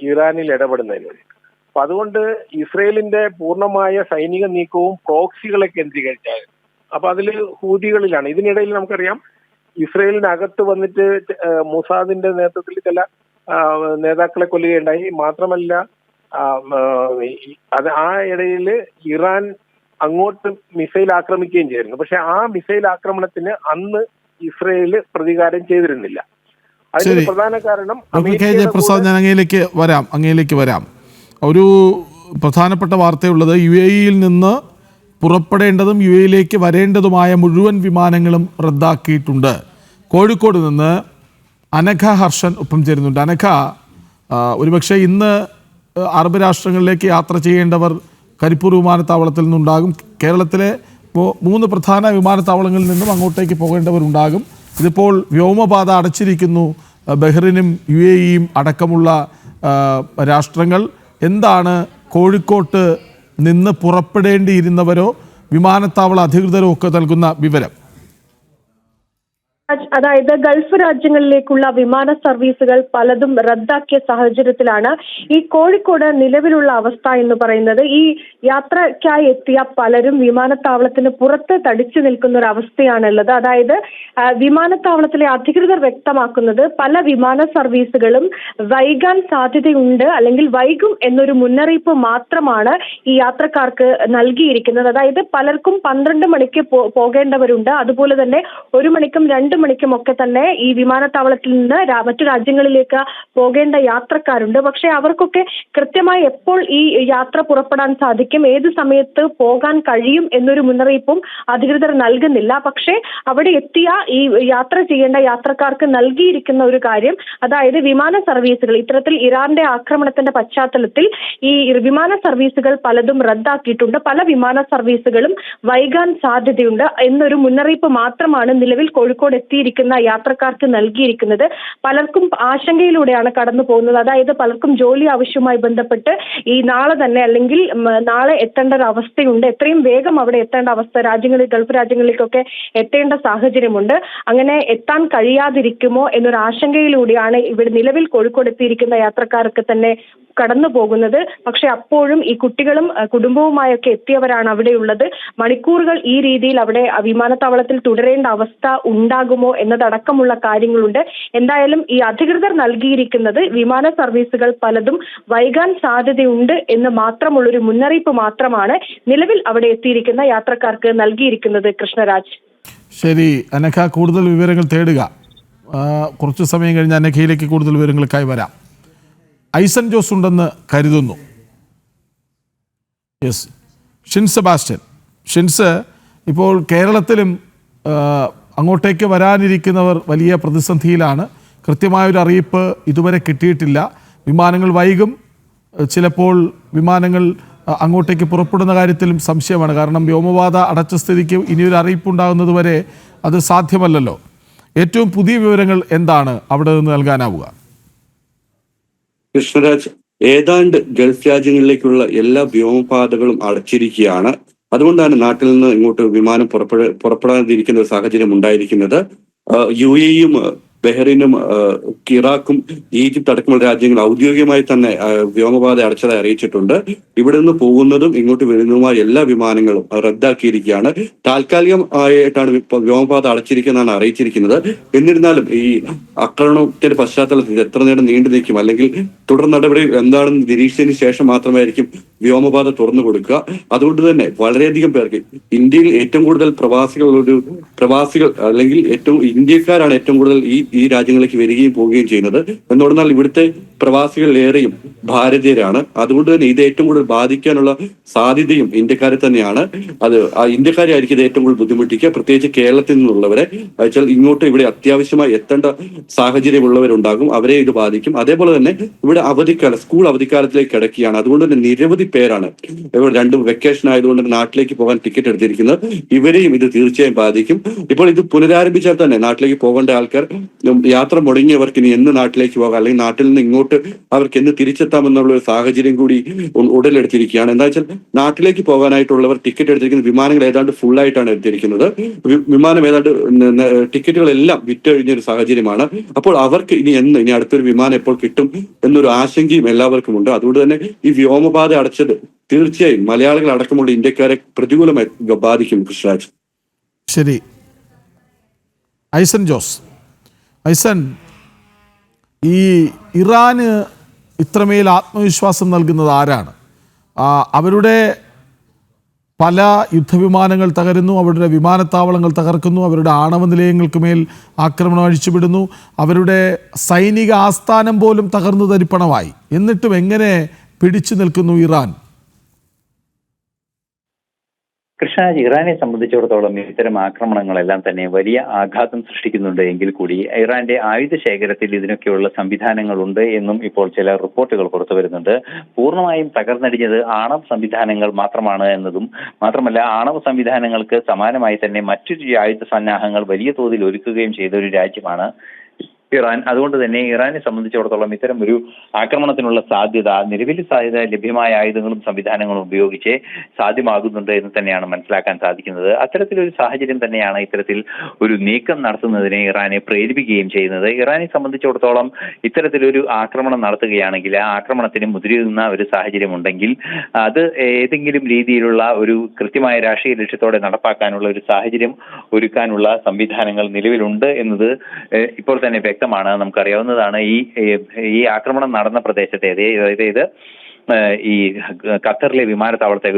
ഇറാനിൽ ഇടപെടുന്നതിന് വേണ്ടി. അപ്പൊ അതുകൊണ്ട് ഇസ്രയേലിന്റെ പൂർണ്ണമായ സൈനിക നീക്കവും പ്രോക്സികളെ കേന്ദ്രീകരിച്ചായിരുന്നു. അപ്പൊ അതില് ഹൂതികളിലാണ്. ഇതിനിടയിൽ നമുക്കറിയാം ഇസ്രയേലിനകത്ത് വന്നിട്ട് മൊസാദിന്റെ നേതൃത്വത്തിൽ ചില നേതാക്കളെ കൊല്ലുകയുണ്ടായി. മാത്രമല്ല ആ ഇടയിൽ ഇറാൻ അങ്ങോട്ട് മിസൈൽ ആക്രമിക്കുകയും ചെയ്തിരുന്നു. പക്ഷെ ആ മിസൈൽ ആക്രമണത്തിന് അന്ന് ഇസ്രയേൽ പ്രതികാരം ചെയ്തിരുന്നില്ല. അതിന് പ്രധാന കാരണം ജയപ്രസാദ്, ഞാൻ അങ്ങയിലേക്ക് വരാം. ഒരു പ്രധാനപ്പെട്ട വാർത്തയുള്ളത് UAE-യിൽ നിന്ന് പുറപ്പെടേണ്ടതും UAE-യിലേക്ക് വരേണ്ടതുമായ മുഴുവൻ വിമാനങ്ങളും റദ്ദാക്കിയിട്ടുണ്ട്. കോഴിക്കോട് നിന്ന് അനഘ ഹർഷൻ ഒപ്പം ചേരുന്നുണ്ട്. അനഘ, ഒരുപക്ഷെ ഇന്ന് അറബ് രാഷ്ട്രങ്ങളിലേക്ക് യാത്ര ചെയ്യേണ്ടവർ കരിപ്പൂർ വിമാനത്താവളത്തിൽ നിന്നുണ്ടാകും. കേരളത്തിലെ 3 പ്രധാന വിമാനത്താവളങ്ങളിൽ നിന്നും അങ്ങോട്ടേക്ക് പോകേണ്ടവരുണ്ടാകും. ഇതിപ്പോൾ വ്യോമപാത അടച്ചിരിക്കുന്നു. ബഹ്റിനും UAE-യും അടക്കമുള്ള രാഷ്ട്രങ്ങൾ. എന്താണ് കോഴിക്കോട്ട് നിന്ന് പുറപ്പെടേണ്ടിയിരുന്നവരോ വിമാനത്താവള അധികൃതരോ ഒക്കെ നൽകുന്ന വിവരം? അതായത് ഗൾഫ് രാജ്യങ്ങളിലേക്കുള്ള വിമാന സർവീസുകൾ പലതും റദ്ദാക്കിയ സാഹചര്യത്തിലാണ് ഈ കോഴിക്കോട് നിലവിലുള്ള അവസ്ഥ എന്ന് പറയുന്നത്. ഈ യാത്രയ്ക്കായി എത്തിയ പലരും വിമാനത്താവളത്തിന് പുറത്ത് തടിച്ചു നിൽക്കുന്ന ഒരു അവസ്ഥയാണുള്ളത്. അതായത് വിമാനത്താവളത്തിലെ അധികൃതർ വ്യക്തമാക്കുന്നത് പല വിമാന സർവീസുകളും വൈകാൻ സാധ്യതയുണ്ട് അല്ലെങ്കിൽ വൈകും എന്നൊരു മുന്നറിയിപ്പ് മാത്രമാണ് ഈ യാത്രക്കാർക്ക് നൽകിയിരിക്കുന്നത്. അതായത് പലർക്കും 12 മണിക്ക് പോകേണ്ടവരുണ്ട്. അതുപോലെ തന്നെ 1 മണിക്കും 2 മണിക്കും ഒക്കെ തന്നെ ഈ വിമാനത്താവളത്തിൽ നിന്ന് മറ്റു രാജ്യങ്ങളിലേക്ക് പോകേണ്ട യാത്രക്കാരുണ്ട്. പക്ഷെ അവർക്കൊക്കെ കൃത്യമായി എപ്പോൾ ഈ യാത്ര പുറപ്പെടാൻ സാധിക്കും, ഏത് സമയത്ത് പോകാൻ കഴിയും എന്നൊരു മുന്നറിയിപ്പും അധികൃതർ നൽകുന്നില്ല. പക്ഷേ അവിടെ എത്തിയ ഈ യാത്ര ചെയ്യേണ്ട യാത്രക്കാർക്ക് നൽകിയിരിക്കുന്ന ഒരു കാര്യം, അതായത് വിമാന സർവീസുകൾ ഇത്തരത്തിൽ ഇറാന്റെ ആക്രമണത്തിന്റെ പശ്ചാത്തലത്തിൽ ഈ വിമാന സർവീസുകൾ പലതും റദ്ദാക്കിയിട്ടുണ്ട്. പല വിമാന സർവീസുകളും വൈകാൻ സാധ്യതയുണ്ട് എന്നൊരു മുന്നറിയിപ്പ് മാത്രമാണ് നിലവിൽ കോഴിക്കോട് എത്തിയിരിക്കുന്ന യാത്രക്കാർക്ക് നൽകിയിരിക്കുന്നത്. പലർക്കും ആശങ്കയിലൂടെയാണ് കടന്നു പോകുന്നത്. അതായത് പലർക്കും ജോലി ആവശ്യവുമായി ബന്ധപ്പെട്ട് ഈ നാളെ തന്നെ അല്ലെങ്കിൽ നാളെ എത്തേണ്ട ഒരു അവസ്ഥയുണ്ട്. എത്രയും വേഗം അവിടെ എത്തേണ്ട അവസ്ഥ, ഗൾഫ് രാജ്യങ്ങളിലേക്കൊക്കെ എത്തേണ്ട സാഹചര്യമുണ്ട്. അങ്ങനെ എത്താൻ കഴിയാതിരിക്കുമോ എന്നൊരു ആശങ്കയിലൂടെയാണ് ഇവിടെ നിലവിൽ കോഴിക്കോട് എത്തിയിരിക്കുന്ന യാത്രക്കാർക്ക് തന്നെ കടന്നു പോകുന്നത്. പക്ഷെ അപ്പോഴും ഈ കുട്ടികളും കുടുംബവുമായൊക്കെ എത്തിയവരാണ് അവിടെയുള്ളത്. മണിക്കൂറുകൾ ഈ രീതിയിൽ അവിടെ വിമാനത്താവളത്തിൽ തുടരേണ്ട അവസ്ഥ ഉണ്ടാകുമോ എന്നതടക്കമുള്ള കാര്യങ്ങളുണ്ട്. എന്തായാലും ഈ അധികൃതർ നൽകിയിരിക്കുന്നത് വിമാന സർവീസുകൾ പലതും വൈകാൻ സാധ്യതയുണ്ട് എന്ന് മാത്രമുള്ളൊരു മുന്നറിയിപ്പ് മാത്രമാണ് നിലവിൽ അവിടെ എത്തിയിരിക്കുന്ന യാത്രക്കാർക്ക് നൽകിയിരിക്കുന്നത്. കൃഷ്ണരാജ്. ശരി അനഘ, കൂടുതൽ വിവരങ്ങൾ തേടുക. കുറച്ച് സമയം കഴിഞ്ഞ് അനഘയിലേക്ക് കൂടുതൽ വിവരങ്ങൾക്കായി വരാം. ഐസൻ ജോസ് ഉണ്ടെന്ന് കരുതുന്നു. Yes, shin Sebastian. ഷിൻസ്, ഇപ്പോൾ കേരളത്തിലും അങ്ങോട്ടേക്ക് വരാനിരിക്കുന്നവർ വലിയ പ്രതിസന്ധിയിലാണ്. കൃത്യമായൊരു അറിയിപ്പ് ഇതുവരെ കിട്ടിയിട്ടില്ല. വിമാനങ്ങൾ വൈകും, ചിലപ്പോൾ വിമാനങ്ങൾ അങ്ങോട്ടേക്ക് പുറപ്പെടുന്ന കാര്യത്തിലും സംശയമാണ്. കാരണം വ്യോമപാത അടച്ച സ്ഥിതിക്ക് ഇനിയൊരു അറിയിപ്പുണ്ടാകുന്നത് വരെ അത് സാധ്യമല്ലല്ലോ. ഏറ്റവും പുതിയ വിവരങ്ങൾ എന്താണ് അവിടെ നിന്ന് നൽകാനാവുക? കൃഷ്ണരാജ്, ഏതാണ്ട് ഗൾഫ് രാജ്യങ്ങളിലേക്കുള്ള എല്ലാ വ്യോമപാതകളും അടച്ചിരിക്കുകയാണ്. അതുകൊണ്ടാണ് നാട്ടിൽ നിന്ന് ഇങ്ങോട്ട് വിമാനം പുറപ്പെടാതിരിക്കുന്ന ഒരു സാഹചര്യം ഉണ്ടായിരിക്കുന്നത്. UAE-യും ബഹ്റൈനും ഇറാഖും ഈജിപ്ത് അടക്കമുള്ള രാജ്യങ്ങൾ ഔദ്യോഗികമായി തന്നെ വ്യോമപാത അടച്ചതായി അറിയിച്ചിട്ടുണ്ട്. ഇവിടെ നിന്ന് പോകുന്നതും ഇങ്ങോട്ട് വരുന്നതുമായ എല്ലാ വിമാനങ്ങളും റദ്ദാക്കിയിരിക്കുകയാണ്. താൽക്കാലികമായിട്ടാണ് വ്യോമപാത അടച്ചിരിക്കുന്നതാണ് അറിയിച്ചിരിക്കുന്നത്. എന്നിരുന്നാലും ഈ ആക്രമണത്തിന്റെ പശ്ചാത്തലത്തിൽ എത്ര നേരം നീണ്ടു നിൽക്കും, അല്ലെങ്കിൽ തുടർ നടപടി എന്താണെന്ന് നിരീക്ഷിച്ചതിന് ശേഷം മാത്രമായിരിക്കും വ്യോമപാത തുറന്നു കൊടുക്കുക. അതുകൊണ്ട് തന്നെ വളരെയധികം പേർക്ക് ഇന്ത്യയിൽ ഏറ്റവും കൂടുതൽ പ്രവാസികൾ അല്ലെങ്കിൽ ഇന്ത്യക്കാരാണ് ഏറ്റവും കൂടുതൽ ഈ രാജ്യങ്ങളിലേക്ക് വരികയും പോവുകയും ചെയ്യുന്നത്. എന്നാൽ ഇവിടുത്തെ പ്രവാസികളിലേറെയും ഭാരതീയരാണ്. അതുകൊണ്ട് തന്നെ ഇത് ഏറ്റവും കൂടുതൽ ബാധിക്കാനുള്ള സാധ്യതയും ഇന്ത്യക്കാരെ തന്നെയാണ്. ഇന്ത്യക്കാരെ ആയിരിക്കും ഇത് ഏറ്റവും കൂടുതൽ ബുദ്ധിമുട്ടിക്കുക, പ്രത്യേകിച്ച് കേരളത്തിൽ നിന്നുള്ളവരെ. ഇങ്ങോട്ട് ഇവിടെ അത്യാവശ്യമായി എത്തേണ്ട സാഹചര്യമുള്ളവരുണ്ടാകും, അവരെ ഇത് ബാധിക്കും. അതേപോലെ തന്നെ ഇവിടെ സ്കൂൾ അവധിക്കാലത്തിലേക്ക് കിടക്കുകയാണ്. അതുകൊണ്ട് തന്നെ നിരവധി പേരാണ് രണ്ടും വെക്കേഷൻ ആയതുകൊണ്ട് നാട്ടിലേക്ക് പോകാൻ ടിക്കറ്റ് എടുത്തിരിക്കുന്നത്. ഇവരെയും ഇത് തീർച്ചയായും ബാധിക്കും. ഇപ്പോൾ ഇത് പുനരാരംഭിച്ചാൽ തന്നെ നാട്ടിലേക്ക് പോകേണ്ട ആൾക്കാർ, യാത്ര മുടങ്ങിയവർക്ക് ഇനി എന്ന് നാട്ടിലേക്ക് പോകാം, അല്ലെങ്കിൽ നാട്ടിൽ നിന്ന് ഇങ്ങോട്ട് അവർക്ക് എന്ന് തിരിച്ചെത്താമെന്നുള്ള ഒരു സാഹചര്യം കൂടി ഉടലെടുത്തിരിക്കുകയാണ്. എന്താ വെച്ചാൽ നാട്ടിലേക്ക് പോകാനായിട്ടുള്ളവർ ടിക്കറ്റ് എടുത്തിരിക്കുന്ന വിമാനങ്ങൾ ഏതാണ്ട് ഫുള്ളായിട്ടാണ് എടുത്തിരിക്കുന്നത്. വിമാനം ഏതാണ്ട് ടിക്കറ്റുകളെല്ലാം വിറ്റഴിഞ്ഞൊരു സാഹചര്യമാണ്. അപ്പോൾ അവർക്ക് ഇനി അടുത്തൊരു വിമാനം എപ്പോൾ കിട്ടും എന്നൊരു ആശങ്കയും എല്ലാവർക്കും ഉണ്ട്. അതുകൊണ്ട് തന്നെ ഈ വ്യോമപാത അടച്ചത് തീർച്ചയായും മലയാളികൾ അടക്കമുള്ള ഇന്ത്യക്കാരെ പ്രതികൂലമായി ബാധിക്കും. കൃഷ്ണരാജ്. ശരി, ഐസൻ ജോസ്. ഐസൻ, ഈ ഇറാന് ഇത്രമേൽ ആത്മവിശ്വാസം നൽകുന്നത് ആരാണ്? അവരുടെ പല യുദ്ധവിമാനങ്ങൾ തകരുന്നു, അവരുടെ വിമാനത്താവളങ്ങൾ തകർക്കുന്നു, അവരുടെ ആണവ നിലയങ്ങൾക്ക് മേൽ ആക്രമണം അഴിച്ചുവിടുന്നു, അവരുടെ സൈനിക ആസ്ഥാനം പോലും തകർന്നു തരിപ്പണമായി. എന്നിട്ടും എങ്ങനെ പിടിച്ചു നിൽക്കുന്നു ഇറാൻ? കൃഷ്ണരാജ്, ഇറാനെ സംബന്ധിച്ചിടത്തോളം ഇത്തരം ആക്രമണങ്ങളെല്ലാം തന്നെ വലിയ ആഘാതം സൃഷ്ടിക്കുന്നുണ്ട് എങ്കിൽ കൂടി ഇറാന്റെ ആയുധ ശേഖരത്തിൽ ഇതിനൊക്കെയുള്ള സംവിധാനങ്ങളുണ്ട് എന്നും ഇപ്പോൾ ചില റിപ്പോർട്ടുകൾ പുറത്തു വരുന്നുണ്ട്. പൂർണ്ണമായും തകർന്നടിഞ്ഞത് ആണവ സംവിധാനങ്ങൾ മാത്രമാണ് എന്നതും മാത്രമല്ല, ആണവ സംവിധാനങ്ങൾക്ക് സമാനമായി തന്നെ മറ്റൊരു ആയുധ സന്നാഹങ്ങൾ വലിയ തോതിൽ ഒരുക്കുകയും ചെയ്ത ഒരു രാജ്യമാണ് ഇറാൻ. അതുകൊണ്ട് തന്നെ ഇറാനെ സംബന്ധിച്ചിടത്തോളം ഇത്തരം ഒരു ആക്രമണത്തിനുള്ള നിലവിൽ സാധ്യത ലഭ്യമായ ആയുധങ്ങളും സംവിധാനങ്ങളും ഉപയോഗിച്ച് സാധ്യമാകുന്നുണ്ട് എന്ന് തന്നെയാണ് മനസ്സിലാക്കാൻ സാധിക്കുന്നത്. അത്തരത്തിലൊരു സാഹചര്യം തന്നെയാണ് ഇത്തരത്തിൽ ഒരു നീക്കം നടത്തുന്നതിനെ ഇറാനെ പ്രേരിപ്പിക്കുകയും ചെയ്യുന്നത്. ഇറാനെ സംബന്ധിച്ചിടത്തോളം ഇത്തരത്തിലൊരു ആക്രമണം നടത്തുകയാണെങ്കിൽ ആ ആക്രമണത്തിന് മുതിരുന്ന ഒരു സാഹചര്യം ഉണ്ടെങ്കിൽ അത് ഏതെങ്കിലും രീതിയിലുള്ള ഒരു കൃത്യമായ രാഷ്ട്രീയ ലക്ഷ്യത്തോടെ നടപ്പാക്കാനുള്ള ഒരു സാഹചര്യം ഒരുക്കാനുള്ള സംവിധാനങ്ങൾ നിലവിലുണ്ട് എന്നത് ഇപ്പോൾ തന്നെ വ്യക്തമാണ്. നമുക്കറിയാവുന്നതാണ് ഈ ആക്രമണം നടന്ന പ്രദേശത്തെ അതായത് ഈ ഖത്തറിലെ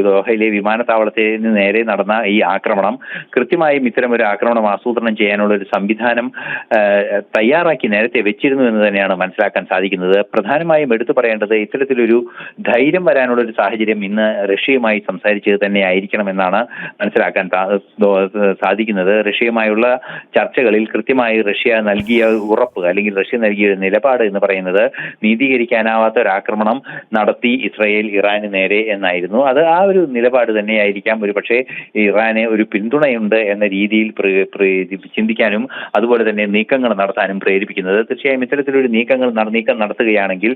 ദോഹയിലെ വിമാനത്താവളത്തിന് നേരെ നടന്ന ഈ ആക്രമണം കൃത്യമായും ഇത്തരം ഒരു ആക്രമണം ആസൂത്രണം ചെയ്യാനുള്ള ഒരു സംവിധാനം തയ്യാറാക്കി നേരത്തെ വെച്ചിരുന്നു എന്ന് തന്നെയാണ് മനസ്സിലാക്കാൻ സാധിക്കുന്നത്. പ്രധാനമായും എടുത്തു പറയേണ്ടത് ഇത്തരത്തിലൊരു ധൈര്യം വരാനുള്ള ഒരു സാഹചര്യം ഇന്ന് റഷ്യയുമായി സംസാരിച്ചത് തന്നെ ആയിരിക്കണം എന്നാണ് മനസ്സിലാക്കാൻ സാധിക്കുന്നത്. റഷ്യയുമായുള്ള ചർച്ചകളിൽ കൃത്യമായി റഷ്യ നൽകിയ ഉറപ്പ് അല്ലെങ്കിൽ റഷ്യ നൽകിയ നിലപാട് എന്ന് പറയുന്നത് നീതീകരിക്കാനാവാത്ത ഒരു ആക്രമണം നടത്തി ഇസ്രായേൽ ഇറാന് നേരെ എന്നായിരുന്നു. അത് ആ ഒരു നിലപാട് തന്നെയായിരിക്കാം ഒരുപക്ഷെ ഇറാനെ ഒരു പിന്തുണയുണ്ട് എന്ന രീതിയിൽ ചിന്തിക്കാനും അതുപോലെ തന്നെ നീക്കങ്ങൾ നടത്താനും പ്രേരിപ്പിക്കുന്നത്. തീർച്ചയായും ഇത്തരത്തിലൊരു നീക്കം നടത്തുകയാണെങ്കിൽ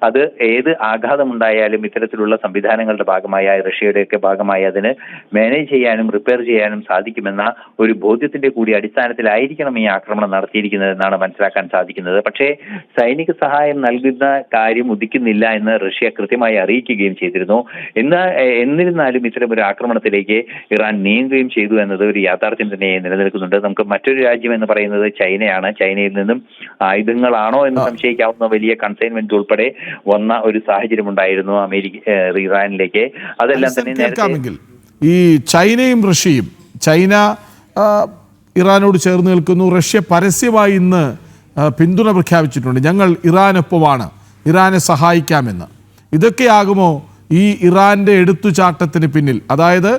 അത് ഏത് ആഘാതമുണ്ടായാലും ഇത്തരത്തിലുള്ള സംവിധാനങ്ങളുടെ ഭാഗമായ റഷ്യയുടെയൊക്കെ ഭാഗമായി അതിന് മാനേജ് ചെയ്യാനും റിപ്പയർ ചെയ്യാനും സാധിക്കുമെന്ന ഒരു ബോധ്യത്തിന്റെ കൂടി അടിസ്ഥാനത്തിലായിരിക്കണം ഈ ആക്രമണം നടത്തിയിരിക്കുന്നത് എന്നാണ് മനസ്സിലാക്കാൻ സാധിക്കുന്നത്. പക്ഷേ സൈനിക സഹായം നൽകുന്ന കാര്യം ഉദിക്കുന്നില്ല എന്ന് റഷ്യ കൃത്യമായി അറിയിക്കുകയും ചെയ്തിരുന്നു. എന്നിരുന്നാലും ഇത്തരം ഒരു ആക്രമണത്തിലേക്ക് ഇറാൻ നീങ്ങുകയും ചെയ്തു എന്നത് ഒരു യാഥാർത്ഥ്യം തന്നെ നിലനിൽക്കുന്നുണ്ട്. നമുക്ക് മറ്റൊരു രാജ്യം എന്ന് പറയുന്നത് ചൈനയാണ്. ചൈനയിൽ നിന്നും ആയുധങ്ങളാണോ എന്ന് സംശയിക്കാവുന്ന വലിയ കൺസൈൻമെന്റ് ഉൾപ്പെടെ വന്ന ഒരു സാഹചര്യം ഉണ്ടായിരുന്നു ഇറാനിലേക്ക്. അതെല്ലാം തന്നെ ഈ ചൈനയും റഷ്യയും, ചൈന ഇറാനോട് ചേർന്ന് നിൽക്കുന്നു, റഷ്യ പരസ്യമായി ഇന്ന് പിന്തുണ പ്രഖ്യാപിച്ചിട്ടുണ്ട്. ഞങ്ങൾ ഇറാനൊപ്പമാണ്, ഇറാനെ സഹായിക്കാമെന്ന്. ഇതൊക്കെയാകുമോ ഈ ഇറാന്റെ എടുത്തുചാട്ടത്തിന് പിന്നിൽ? അതായത്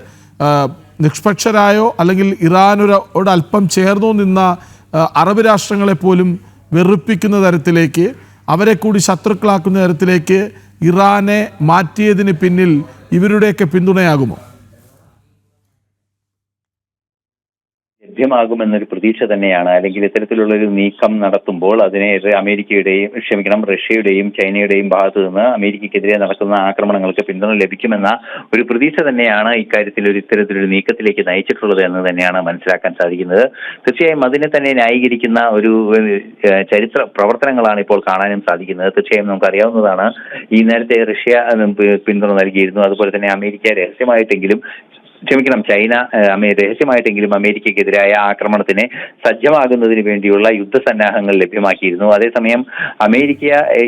നിഷ്പക്ഷരായോ അല്ലെങ്കിൽ ഇറാനോട് അല്പം ചേർന്നോ നിന്ന അറബ് രാഷ്ട്രങ്ങളെ പോലും വെറുപ്പിക്കുന്ന തരത്തിലേക്ക്, അവരെ കൂടി ശത്രുക്കളാക്കുന്ന തരത്തിലേക്ക് ഇറാനെ മാറ്റിയതിന് പിന്നിൽ ഇവരുടെയൊക്കെ പിന്തുണയാകുമോ? ലഭ്യമാകുമെന്നൊരു പ്രതീക്ഷ തന്നെയാണ്. അല്ലെങ്കിൽ ഇത്തരത്തിലുള്ള ഒരു നീക്കം നടത്തുമ്പോൾ അതിനെ റഷ്യയുടെയും ചൈനയുടെയും ഭാഗത്തു നിന്ന് അമേരിക്കയ്ക്കെതിരെ നടക്കുന്ന ആക്രമണങ്ങൾക്ക് പിന്തുണ ലഭിക്കുമെന്ന ഒരു പ്രതീക്ഷ തന്നെയാണ് ഇക്കാര്യത്തിൽ ഇത്തരത്തിലൊരു നീക്കത്തിലേക്ക് നയിച്ചിട്ടുള്ളത് എന്ന് തന്നെയാണ് മനസ്സിലാക്കാൻ സാധിക്കുന്നത്. തീർച്ചയായും അതിനെ തന്നെ ന്യായീകരിക്കുന്ന ഒരു ചരിത്ര പ്രവർത്തനങ്ങളാണ് ഇപ്പോൾ കാണാനും സാധിക്കുന്നത്. തീർച്ചയായും നമുക്കറിയാവുന്നതാണ്, ഈ നേരത്തെ റഷ്യ പിന്തുണ നൽകിയിരുന്നു. അതുപോലെ തന്നെ ചൈന രഹസ്യമായിട്ടെങ്കിലും അമേരിക്കയ്ക്കെതിരായ ആക്രമണത്തിന് സജ്ജമാകുന്നതിന് വേണ്ടിയുള്ള യുദ്ധസന്നാഹങ്ങൾ ലഭ്യമാക്കിയിരുന്നു. അതേസമയം അമേരിക്ക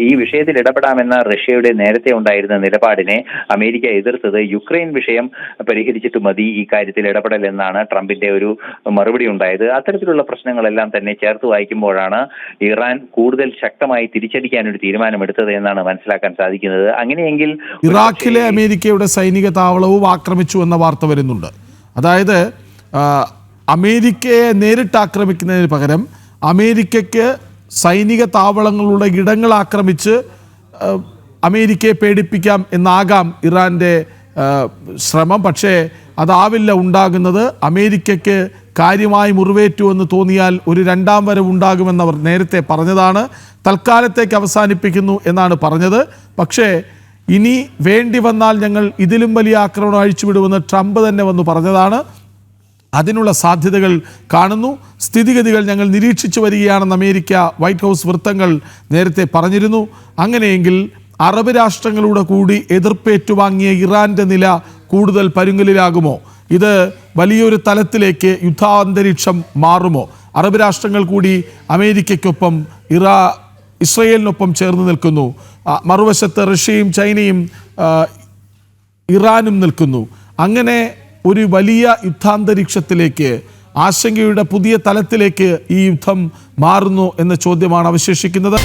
ഈ വിഷയത്തിൽ ഇടപെടാമെന്ന റഷ്യയുടെ നേരത്തെ ഉണ്ടായിരുന്ന നിലപാടിനെ അമേരിക്ക എതിർത്തത് യുക്രൈൻ വിഷയം പരിഹരിച്ചിട്ട് മതി ഈ കാര്യത്തിൽ ഇടപെടൽ എന്നാണ് ട്രംപിന്റെ ഒരു മറുപടി ഉണ്ടായത്. അത്തരത്തിലുള്ള പ്രശ്നങ്ങളെല്ലാം തന്നെ ചേർത്ത് വായിക്കുമ്പോഴാണ് ഇറാൻ കൂടുതൽ ശക്തമായി തിരിച്ചടിക്കാൻ ഒരു തീരുമാനമെടുത്തത് എന്നാണ് മനസ്സിലാക്കാൻ സാധിക്കുന്നത്. അങ്ങനെയെങ്കിൽ ഇറാഖിലെ അമേരിക്കയുടെ സൈനിക താവളവും ആക്രമിച്ചു എന്ന വാർത്ത വരുന്നുണ്ട്. അതായത് അമേരിക്കയെ നേരിട്ട് ആക്രമിക്കുന്നതിന് പകരം അമേരിക്കയ്ക്ക് സൈനിക താവളങ്ങളുടെ ഇടങ്ങൾ ആക്രമിച്ച് അമേരിക്കയെ പേടിപ്പിക്കാം എന്നാകാം ഇറാന്റെ ശ്രമം. പക്ഷേ അതാവില്ല ഉണ്ടാകുന്നത്. അമേരിക്കയ്ക്ക് കാര്യമായി മുറിവേറ്റു എന്ന് തോന്നിയാൽ ഒരു രണ്ടാം വരവ് ഉണ്ടാകുമെന്നവർ നേരത്തെ പറഞ്ഞതാണ്. തൽക്കാലത്തേക്ക് അവസാനിപ്പിക്കുന്നു എന്നാണ് പറഞ്ഞത്. പക്ഷേ ഇനി വേണ്ടി വന്നാൽ ഞങ്ങൾ ഇതിലും വലിയ ആക്രമണം അഴിച്ചുവിടുമെന്ന് ട്രംപ് തന്നെ വന്ന് പറഞ്ഞതാണ്. അതിനുള്ള സാധ്യതകൾ കാണുന്നു. സ്ഥിതിഗതികൾ ഞങ്ങൾ നിരീക്ഷിച്ചു വരികയാണെന്ന് അമേരിക്ക വൈറ്റ് ഹൗസ് വൃത്തങ്ങൾ നേരത്തെ പറഞ്ഞിരുന്നു. അങ്ങനെയെങ്കിൽ അറബ് രാഷ്ട്രങ്ങളുടെ കൂടി എതിർപ്പേറ്റുവാങ്ങിയ ഇറാന്റെ നില കൂടുതൽ പരുങ്ങലിലാകുമോ? ഇത് വലിയൊരു തലത്തിലേക്ക് യുദ്ധാന്തരീക്ഷം മാറുമോ? അറബ് രാഷ്ട്രങ്ങൾ കൂടി അമേരിക്കയ്ക്കൊപ്പം ഇസ്രയേലിനൊപ്പം ചേർന്ന് നിൽക്കുന്നു. മറുവശത്ത് റഷ്യയും ചൈനയും ഇറാനും നിൽക്കുന്നു. അങ്ങനെ ഒരു വലിയ യുദ്ധാന്തരീക്ഷത്തിലേക്ക്, ആശങ്കയുടെ പുതിയ തലത്തിലേക്ക് ഈ യുദ്ധം മാറുന്നു എന്ന ചോദ്യമാണ് അവശേഷിക്കുന്നത്.